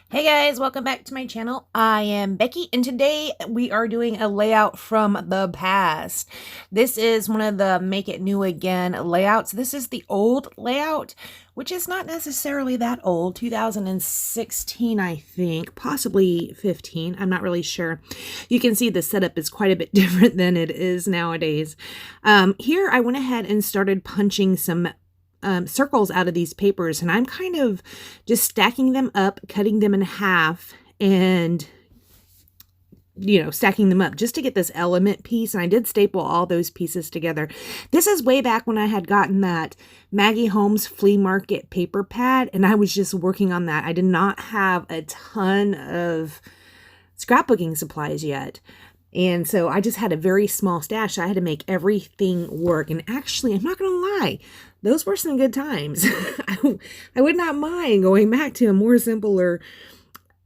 Hey guys, welcome back to my channel. I am Becky, and today we are doing a layout from the past. This is one of the Make It New Again layouts. This is the old layout, which is not necessarily that old, 2016, I think, possibly 15. I'm not really sure. You can see the setup is quite a bit different than it is nowadays. Here I went ahead and started punching some circles out of these papers, and I'm kind of just stacking them up, cutting them in half, and stacking them up just to get this element piece. And I did staple all those pieces together. This is way back when I had gotten that Maggie Holmes flea market paper pad, and I was just working on that. I did not have a ton of scrapbooking supplies yet. And so I just had a very small stash. I had to make everything work. And actually, I'm not going to lie, those were some good times. I would not mind going back to a more simpler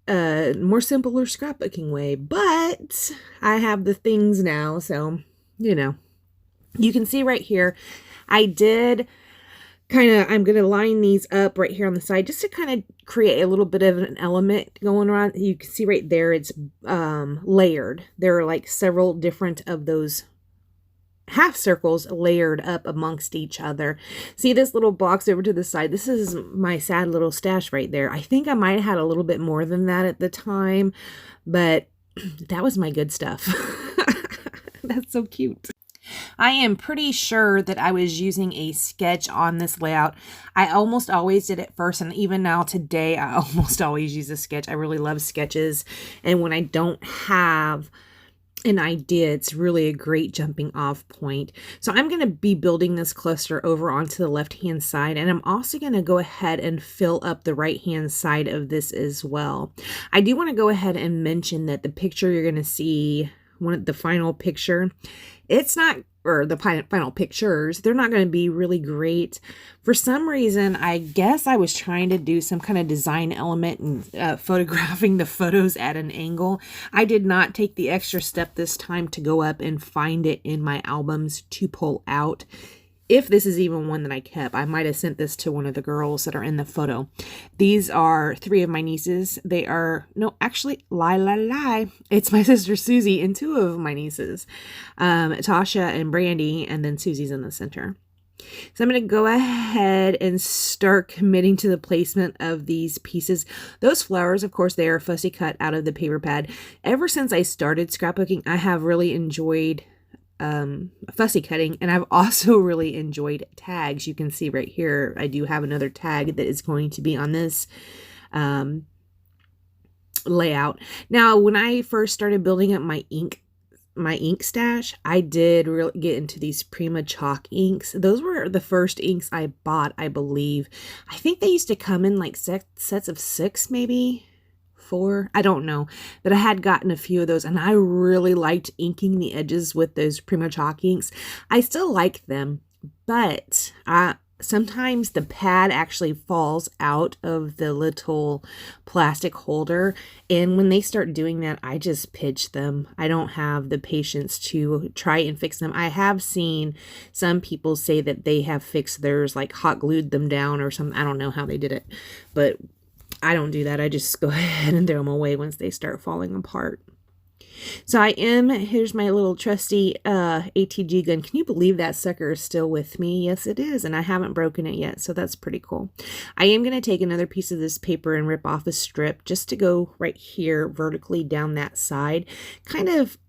scrapbooking way. But I have the things now. So, you can see right here, I did I'm going to line these up right here on the side just to kind of create a little bit of an element going around. You can see right there, it's layered. There are like several different of those half circles layered up amongst each other. See this little box over to the side? This is my sad little stash right there. I think I might have had a little bit more than that at the time, but that was my good stuff. That's so cute. I am pretty sure that I was using a sketch on this layout. I almost always did it first, and even now today, I almost always use a sketch. I really love sketches, and when I don't have an idea, it's really a great jumping off point. So I'm going to be building this cluster over onto the left-hand side, and I'm also going to go ahead and fill up the right-hand side of this as well. I do want to go ahead and mention that the picture you're going to see, the final picture, it's not, or the final pictures, they're not going to be really great. For some reason, I guess I was trying to do some kind of design element and photographing the photos at an angle. I did not take the extra step this time to go up and find it in my albums to pull out. If this is even one that I kept, I might have sent this to one of the girls that are in the photo. These are 3 of my nieces. They are, no, actually, lie. It's my sister Susie and 2 of my nieces, Tasha and Brandy, and then Susie's in the center. So I'm going to go ahead and start committing to the placement of these pieces. Those flowers, of course, they are fussy cut out of the paper pad. Ever since I started scrapbooking, I have really enjoyed fussy cutting, and I've also really enjoyed tags. You can see right here, I do have another tag that is going to be on this layout. Now, when I first started building up my ink stash, I did really get into these Prima chalk inks. Those were the first inks I bought, I believe. I think they used to come in like sets of 6, maybe 4, I don't know, but I had gotten a few of those, and I really liked inking the edges with those Prima chalk inks. I still like them, but sometimes the pad actually falls out of the little plastic holder, and when they start doing that, I just pitch them. I don't have the patience to try and fix them. I have seen some people say that they have fixed theirs, like hot glued them down or something. I don't know how they did it, but I don't do that. I just go ahead and throw them away once they start falling apart. So here's my little trusty ATG gun. Can you believe that sucker is still with me? Yes, it is. And I haven't broken it yet, so that's pretty cool. I am going to take another piece of this paper and rip off a strip just to go right here vertically down that side.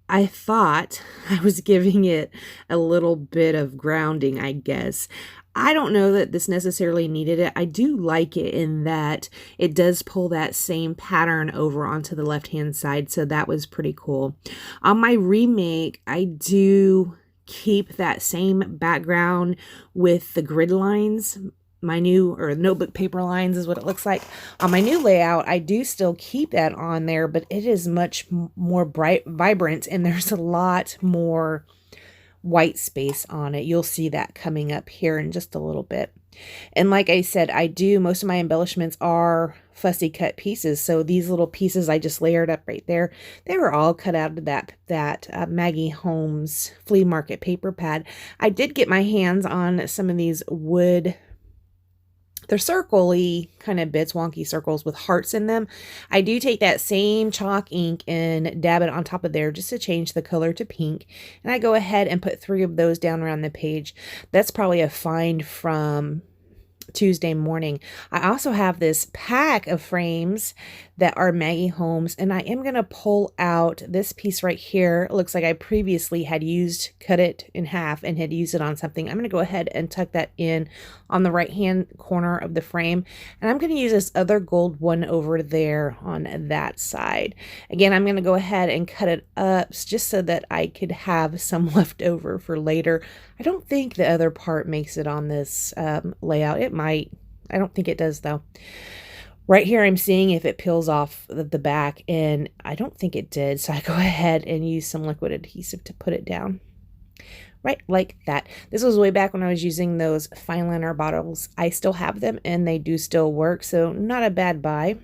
I thought I was giving it a little bit of grounding, I guess. I don't know that this necessarily needed it. I do like it in that it does pull that same pattern over onto the left-hand side, so that was pretty cool. On my remake, I do keep that same background with the grid lines. My new, or notebook paper lines is what it looks like. On my new layout, I do still keep that on there, but it is much more vibrant, and there's a lot more white space on it. You'll see that coming up here in just a little bit. And like I said, most of my embellishments are fussy cut pieces. So these little pieces I just layered up right there, they were all cut out of that Maggie Holmes flea market paper pad. I did get my hands on some of these wood they're circle-y kind of bits, wonky circles with hearts in them. I do take that same chalk ink and dab it on top of there just to change the color to pink. And I go ahead and put 3 of those down around the page. That's probably a find from Tuesday morning. I also have this pack of frames that are Maggie Holmes, and I am going to pull out this piece right here. It looks like I previously had cut it in half and had used it on something. I'm going to go ahead and tuck that in on the right hand corner of the frame, and I'm going to use this other gold one over there on that side. Again, I'm going to go ahead and cut it up just so that I could have some left over for later. I don't think the other part makes it on this layout. It might. I don't think it does though. Right here, I'm seeing if it peels off the back, and I don't think it did. So I go ahead and use some liquid adhesive to put it down. Right like that. This was way back when I was using those fine liner bottles. I still have them, and they do still work, so not a bad buy.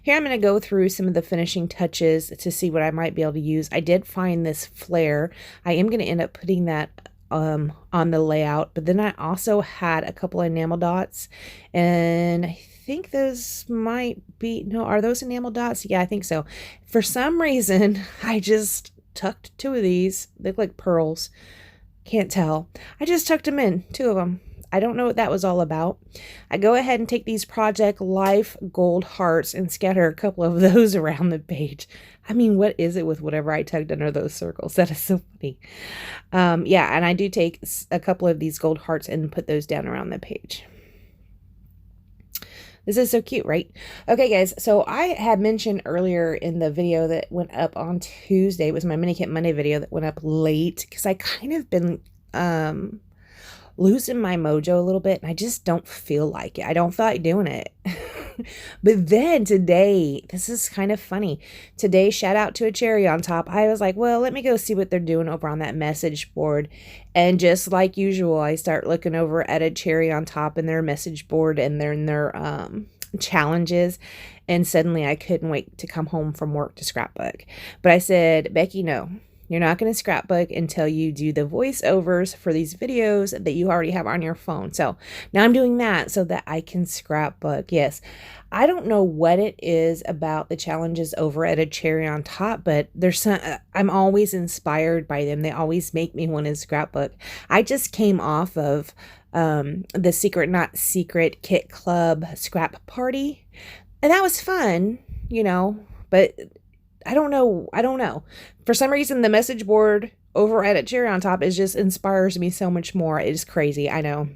Here I'm going to go through some of the finishing touches to see what I might be able to use. I did find this flare. I am going to end up putting that on the layout, but then I also had a couple of enamel dots, and I think those might be, no, are those enamel dots? Yeah, I think so. For some reason, I just tucked 2 of these. They look like pearls. Can't tell. I just tucked them in, 2 of them. I don't know what that was all about. I go ahead and take these Project Life gold hearts and scatter a couple of those around the page. I mean, what is it with whatever I tucked under those circles? That is so funny. Yeah, and I do take a couple of these gold hearts and put those down around the page. This is so cute, right? Okay, guys, so I had mentioned earlier in the video that went up on Tuesday, it was my Mini Kit Monday video that went up late, because I kind of been losing my mojo a little bit, and I just don't feel like it. I don't feel like doing it. But then today, this is kind of funny. Today, shout out to a cherry on top. I was like, well, let me go see what they're doing over on that message board. And just like usual, I start looking over at a cherry on top in their message board and they're in their challenges. And suddenly I couldn't wait to come home from work to scrapbook. But I said, Becky, no. You're not going to scrapbook until you do the voiceovers for these videos that you already have on your phone. So now I'm doing that so that I can scrapbook. Yes, I don't know what it is about the challenges over at a cherry on top, but there's some, I'm always inspired by them. They always make me want to scrapbook. I just came off of the Secret Not Secret Kit Club scrap party, and that was fun, you know, but I don't know. For some reason, the message board over at a cherry on top just inspires me so much more. It is crazy. I know.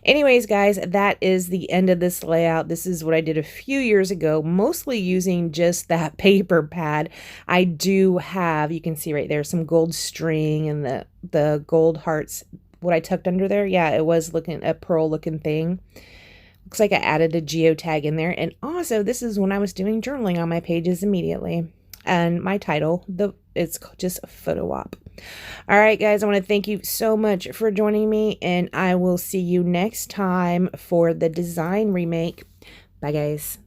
Anyways, guys, that is the end of this layout. This is what I did a few years ago, mostly using just that paper pad. I do have, you can see right there, some gold string and the gold hearts. What I tucked under there, yeah, it was looking a pearl looking thing. Looks like I added a geotag in there. And also, this is when I was doing journaling on my pages immediately. And my title, it's just a photo op. All right, guys, I want to thank you so much for joining me, and I will see you next time for the design remake. Bye, guys.